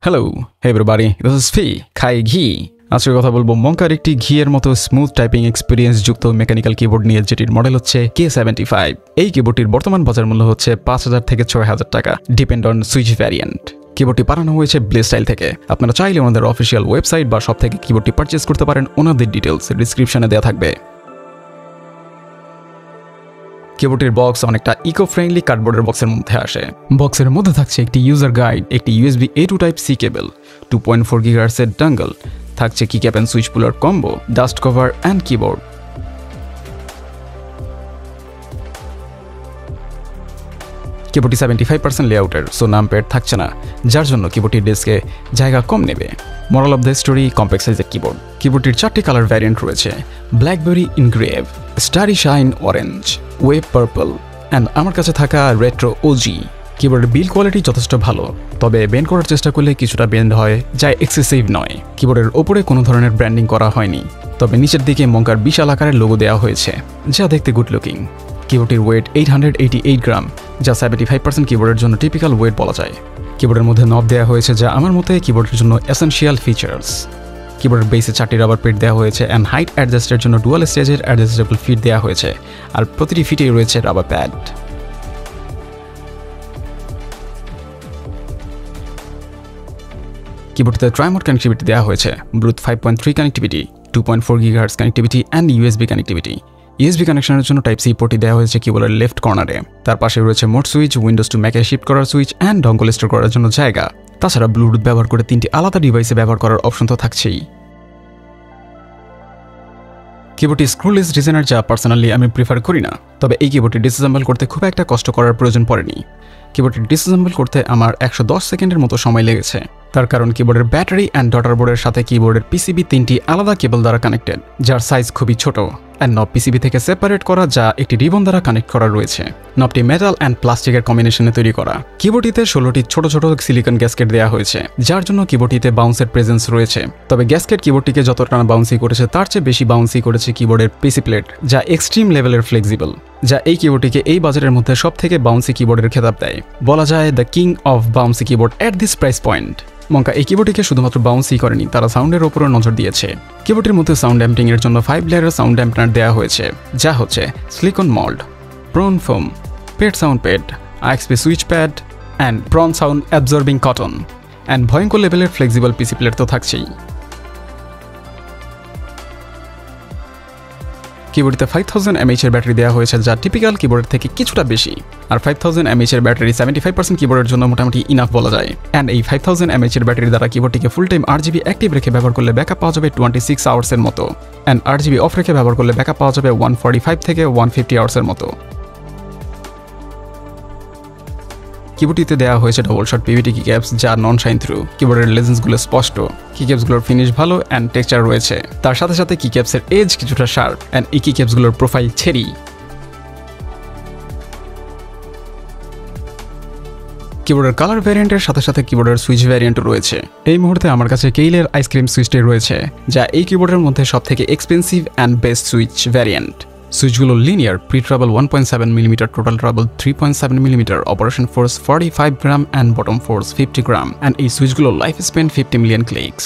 Hello everybody, this is ফি খাই ঘি। আজকে কথা বলবো মঙ্কার একটি ঘিয়ের মতো স্মুথ টাইপিং এক্সপিরিয়েন্স যুক্ত মেকানিক্যাল কিবোর্ড নিয়ে, যেটির মডেল হচ্ছে K75। এই কিবোর্ডটির বর্তমান বাজার মূল্য হচ্ছে ৫,০০০ থেকে ৬,০০০ টাকা, ডিপেন্ড অন সুইচ ভ্যারিয়েন্ট। কিবোর্ডটি বানানো হয়েছে ব্লেজ স্টাইল থেকে। আপনারা চাইলে ওনাদের অফিসিয়াল ওয়েবসাইট বা শপ থেকে কিবোর্ডটি পারচেস করতে পারেন। ওনাদের ডিটেলস ডিসক্রিপশনে দেওয়া থাকবে। কিবোর্ডের বক্স অনেকটা ইকো ফ্রেন্ডলি কার্ডবোর্ডের বক্সের মধ্যে আসে। বক্সের মধ্যে থাকছে একটি ইউজার গাইড, একটি USB A to Type C cable, 2.4 GHz এর ডাঙ্গল, থাকছে keycap and switch puller combo, dust cover and keyboard. কিবোর্ডটি 75% লেআউটের, সো নামপ্যাড থাকছে না, যার জন্য কিবোর্ডটির ডেস্কে জায়গা কম নেবে। Moral of the story, compact সাইজের কিবোর্ড। কিবোর্ডটির 4টি কালার ভ্যারিয়েন্ট রয়েছে: Blackberry engrave, starry shine orange, wave purple and আমার কাছে থাকা রেট্রো ওজি। কিবোর্ডের বিল্ড কোয়ালিটি যথেষ্ট ভালো, তবে বেন্ড করার চেষ্টা করলে কিছুটা বেন্ড হয়, যা এক্সেসিভ নয়। কিবোর্ডের ওপরে কোনো ধরনের ব্র্যান্ডিং করা হয়নি, তবে নিচের দিকে মঙ্কার বিশাল আকারের লোগো দেওয়া হয়েছে, যা দেখতে গুড লুকিং। কিবোর্ডটির ওয়েট 888 গ্রাম, যা 75% কিবোর্ডের জন্য টিপিক্যাল ওয়েট বলা যায়। কিবোর্ডের মধ্যে নব দেওয়া হয়েছে, যা আমার মতে কিবোর্ডের জন্য এসেনশিয়াল ফিচার্স। কিবোর্ডের বেসে 4টি রাবার পেট দেওয়া হয়েছে অ্যান্ড হাইট অ্যাডজাস্টের জন্য ডুয়াল স্টেজের অ্যাডজাস্টেবল ফিট দেওয়া হয়েছে, আর প্রতিটি ফিটেই রয়েছে রাবার প্যাড। কিবোর্ডটিতে ট্রাইমোড কানেক্টিভিটি দেওয়া হয়েছে, Bluetooth 5.3 connectivity, 2.4 GHz connectivity and USB connectivity. USB কানেকশনের জন্য টাইপ সি পোর্টটি দেওয়া হয়েছে কিবোর্ডের লেফট কর্নারে। তার পাশে রয়েছে মোড সুইচ, উইন্ডোজ টু ম্যাকে শিফট করার সুইচ অ্যান্ড ডঙ্গল স্টোর করার জন্য জায়গা। তাছাড়া ব্লুটুথ ব্যবহার করে 3টি আলাদা ডিভাইসে ব্যবহার করার অপশন তো থাকছেই। কিবোর্ডটি স্ক্রুলেস ডিজাইনার, যা পার্সোনালি আমি প্রিফার করি না, তবে এই কিবোর্ডটি ডিসঅ্যাসেম্বল করতে খুব একটা কষ্ট করার প্রয়োজন পড়েনি। কিবোর্ডটি ডিসঅ্যাসেম্বল করতে আমার 110 সেকেন্ডের মতো সময় লেগেছে। তার কারণ কিবোর্ডের ব্যাটারি অ্যান্ড ডটার বোর্ডের সাথে কিবোর্ডের পিসিবি 3টি আলাদা কেবল দ্বারা কানেক্টেড, যার সাইজ খুবই ছোট, অ্যান্ড নব পিসিবি থেকে সেপারেট করা, যা একটি রিবন দ্বারা কানেক্ট করা রয়েছে। নবটি মেটাল অ্যান্ড প্লাস্টিকের কম্বিনেশনে তৈরি করা। কিবোর্ডটিতে 16টি ছোট ছোট সিলিকন গ্যাসকেট দেওয়া হয়েছে, যার জন্য কিবোর্ডটিতে বাউন্সের প্রেজেন্স রয়েছে। তবে গ্যাসকেট কিবোর্ডটিকে যতটা বাউন্সি করেছে, তার চেয়ে বেশি বাউন্সি করেছে কিবোর্ডের পিসি প্লেট, যা এক্সট্রিম লেভেলের ফ্লেক্সিবল, যা এই কিবোর্ডটিকে এই বাজারের মধ্যে সব থেকে বাউন্সি কিবোর্ডের খেতাব দেয়। বলা যায় the king of bouncy keyboard at this price point. Monka এই কিবোর্ডটিকে শুধুমাত্র বাউন্সই করেনি, তারা সাউন্ডের ওপরও নজর দিয়েছে। কিবোর্ডের মধ্যে সাউন্ড ড্যাম্পিং এর জন্য 5 লেয়ারের সাউন্ড ড্যাম্পনার দেওয়া হয়েছে, যা হচ্ছে silicone mould, Poron foam, pad sound pad, IXP switch pad and Poron sound absorbing cotton and ভয়ঙ্কর লেভেলের ফ্লেক্সিবল পিসি প্লেট তো থাকছেই। কিবোর্ডটিতে 5000 mAh এর ব্যাটারি দেওয়া হয়েছে, যা টিপিক্যাল কিবোর্ডের থেকে কিছুটা বেশি। আর 5000 mAh এর ব্যাটারি 75% কিবোর্ডের জন্য মোটামুটি ইনাফ বলা যায়। অ্যান্ড এই 5000 mAh এর ব্যাটারি দ্বারা কিবোর্ডটিকে ফুল টাইম RGB অ্যাক্টিভ রেখে ব্যবহার করলে ব্যাকআপ পাওয়া যাবে 26 আওয়ার্সের মতো, অ্যান্ড RGB অফ রেখে ব্যবহার করলে ব্যাকআপ পাওয়া যাবে 145 থেকে 150 আওয়ার্সের মতো। কিবোর্ডটিতে দেওয়া হয়েছে ডবল শট পিভিটি কিক্যাপস, যা নন শাইন থ্রু। কিবোর্ডের লেজেন্সগুলো স্পষ্ট, কিক্যাপসগুলোর ফিনিশ ভালো অ্যান্ড টেক্সচার রয়েছে। তার সাথে সাথে কিক্যাপসের এজ কিছুটা শার্প অ্যান্ড এই কিক্যাপসগুলোর প্রোফাইল ছেড়ি। কিবোর্ডের কালার ভ্যারিয়েন্টের সাথে সাথে কিবোর্ডের সুইচ ভ্যারিয়েন্টও রয়েছে। এই মুহূর্তে আমার কাছে কেইলের আইসক্রিম সুইচটি রয়েছে, যা এই কিবোর্ডের মধ্যে সবথেকে expensive and best switch variant. সুইচগুলো linear, pre travel 1.7 mm, total travel 3.7 mm, operation force 45 gram and bottom force 50 gram, and এই সুইচগুলো লাইফ স্প্যান 50 মিলিয়ন ক্লিকস।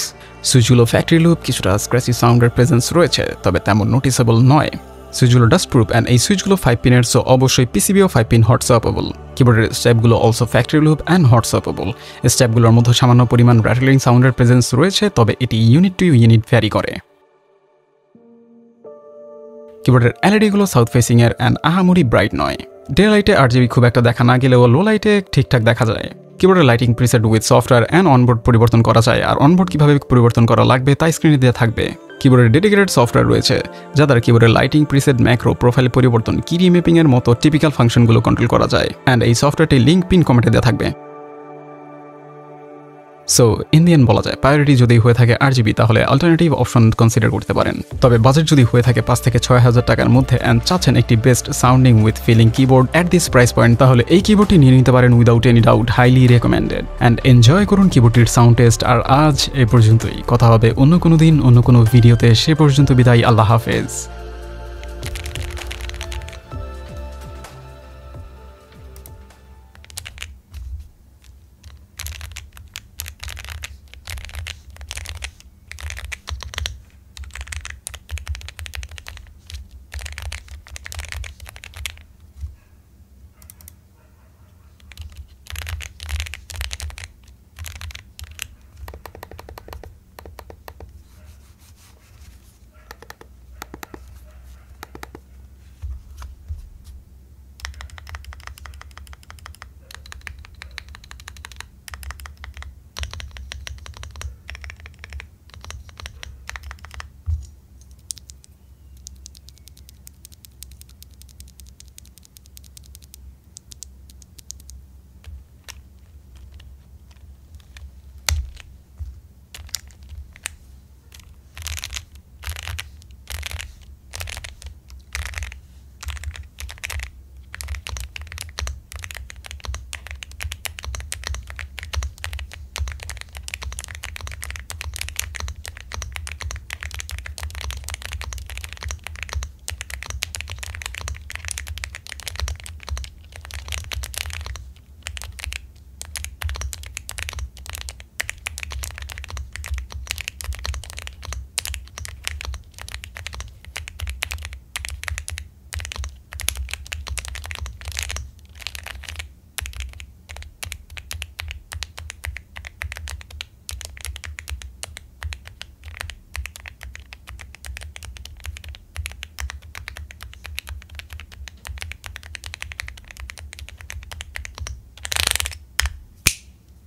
সুইচগুলো ফ্যাক্টরি লুপ, কিছুটা স্ক্র্যাচি সাউন্ডের প্রেজেন্স রয়েছে, তবে তেমন নোটিসেবল নয়। সুইচগুলো ডাস্ট প্রুফ অ্যান্ড এই সুইচগুলো 5 পিনের, সো অবশ্যই পিসিবিও 5 পিন হট সোয়াপেবল। কিবোর্ডের স্টেপগুলো also factory lube and hot swappable. স্টেপগুলোর মধ্যে সামান্য পরিমাণ র্যাটলিং সাউন্ডের প্রেজেন্স রয়েছে, তবে এটি ইউনিট টু ইউনিট ভ্যারি করে। কিবোর্ডের এলইডিগুলো সাউথ ফেসিং এর অ্যান্ড আহামরি ব্রাইট নয়। ডে লাইটে RGB খুব একটা দেখা না গেলেও লো লাইটে ঠিকঠাক দেখা যায়। কিবোর্ডের lighting preset with software and onboard পরিবর্তন করা যায়, আর অনবোর্ড কিভাবে পরিবর্তন করা লাগবে তাই স্ক্রিনে দেওয়া থাকবে। কিবোর্ডের ডেডিকেটেড সফটওয়্যার রয়েছে, যা দ্বারা কিবোর্ডের লাইটিং প্রিসেট, ম্যাক্রো, প্রোফাইল পরিবর্তন, কি রিম্যাপিং এর মতো টিপিক্যাল ফাংশনগুলো কন্ট্রোল করা যায়, অ্যান্ড এই সফটওয়্যারটি লিঙ্ক পিন কমেন্টে দেওয়া থাকবে। সো ইন্ডিয়ান বলা যায় প্রায়োরিটি যদি হয়ে থাকে RGB, তাহলে অল্টারনেটিভ অপশন কনসিডার করতে পারেন। তবে বাজেট যদি হয়ে থাকে 5 থেকে 6,000 টাকার মধ্যে অ্যান্ড চাচ্ছেন একটি best sounding with feeling keyboard at this price point, তাহলে এই কিবোর্ডটি নিয়ে নিতে পারেন without any doubt. Highly recommended and enjoy করুন কিবোর্ডটির সাউন্ড টেস্ট। আর আজ এ পর্যন্তই, কথা হবে অন্য কোনো দিন অন্য কোনো ভিডিওতে। সে পর্যন্ত বিদায়, আল্লাহ হাফেজ।